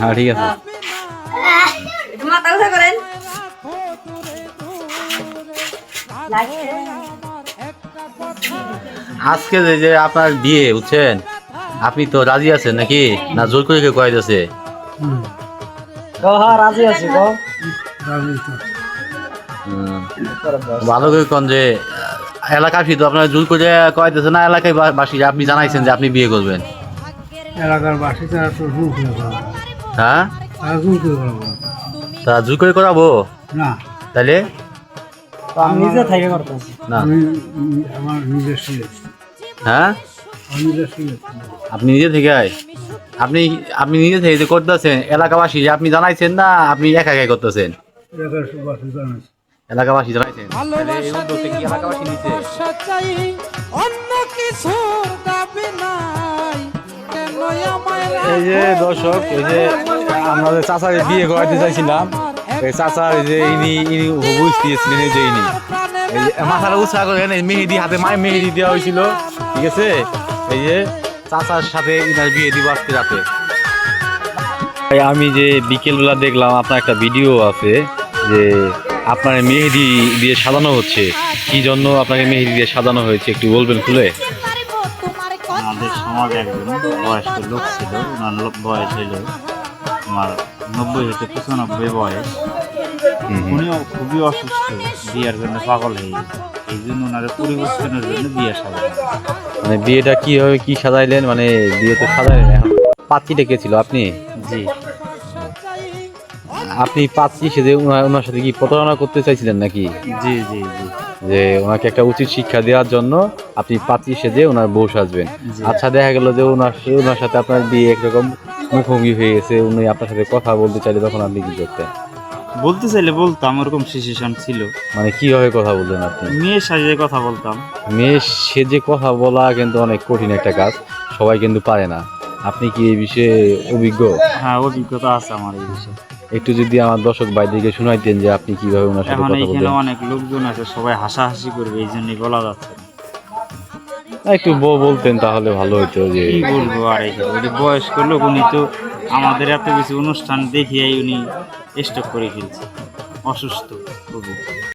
হ্যাঁ ঠিক আছে। মাথা উঠা করেন। আজকে যে আপনার বিয়ে বুঝছেন, আপনি তো রাজি আছেন নাকি না জোর করে কেউ কয়েছে? রাজি আছি গো। ভালো করে কোন যে এলাকাবাসী তো আপনার জোর করে কয়েছে না, এলাকায় বাসী আপনি জানাইছেন যে আপনি বিয়ে করবেন? এলাকার বাসী তারা তো জোর করে করাবো। হ্যাঁ তারা জোর করে করাবো তা জোর করে করাবো না, তাহলে? আমি নিজে থেকে করতেছি না আমি আমার নিজের সুযোগ। হ্যাঁ আমি নিজের সুযোগ। আপনি নিজে থেকে আপনি আপনি নিজে থেকে যে করতেছেন, এলাকাবাসী আপনি জানাইছেন না আপনি একা একাই করতেছেন? এলাকার বাসী জানাচ্ছি। এলাকাবাসী জানাইছেন, তাহলে এই উদ্যোগটা কি এলাকাবাসী নিচ্ছে? এই যে দর্শক, এই যে আমাদের চাচার বিয়ে করাইতে চাইছিলাম, এই চাচার এই যে ইনি বুঝতেছিলেন, এই যে ইনি এই যে মাথাটা উৎসাহ করে মেহেদি হাতে মায়ের মেহেদি দেওয়া হয়েছিল, ঠিক আছে? এই যে চাচার সাথে ইনার বিয়ে দিব আজকে রাতে। আমি যে বিকেলবেলা দেখলাম আপনার একটা ভিডিও আছে যে আপনার মেহেদি দিয়ে সাজানো হচ্ছে, কি জন্য আপনাকে মেহেদি দিয়ে সাজানো হয়েছে একটু বলবেন খুলে? আমাদের সমাজে একজন বয়স্ক লোক ছিল, ওনার বয়স হইল আমার 90 থেকে 95 বয়স। উনিও খুবই অসুস্থ, বিয়ের জন্য পাগল হয়ে গেছে। এই জন্য ওনাদের পরিবর্তনের জন্য বিয়ে সাজানো। মানে বিয়েটা কিভাবে কি সাজাইলেন, মানে বিয়ে তো সাজাইলেন, এখন পাত্রী ডেকেছিল আপনি? জি, আপনি পাত্রী সেজে ওনার সাথে কি প্রতারণা করতে চাইছিলেন নাকি? জি জি জি যে ওনাকে একটা উচিত শিক্ষা দেওয়ার জন্য আপনি পাত্রী সেজে ওনার বউ সাজবেন। জি। আচ্ছা, দেখা গেল যে ওনার সাথে আপনার বিয়ে একরকম মুখোমুখি হয়ে গেছে, উনি আপনার সাথে কথা বলতে চাইলে তখন আপনি কি করতেন? বলতে চাইলে বলতাম, ওরকম সিচুয়েশন ছিল। মানে কিভাবে কথা বলতেন আপনি? মেয়ের সাজে কথা বলতাম। মেয়ে সেজে কথা বলা কিন্তু অনেক কঠিন একটা কাজ, সবাই কিন্তু পারে না। আপনি কি এই বিষয়ে অভিজ্ঞ? হ্যাঁ, অভিজ্ঞতা আছে আমার এই বিষয়ে। একটু যদি আমার দর্শক ভাইদেরকে শুনাইতেন যে আপনি কিভাবে ওনার সাথে এখন কথা এইখানে বলতেন। অনেক লোকজন আছে, সবাই হাসাহাসি করবে, এই জন্যই বলা যাচ্ছে না। একটু বলতেন তাহলে ভালো হতো। যে কি বলবো আর, এখানে ওই যে বয়স্ক লোক, উনি তো আমাদের এত কিছু অনুষ্ঠান দেখিয়াই উনি স্টক করে ফেলছে, অসুস্থ খুবই।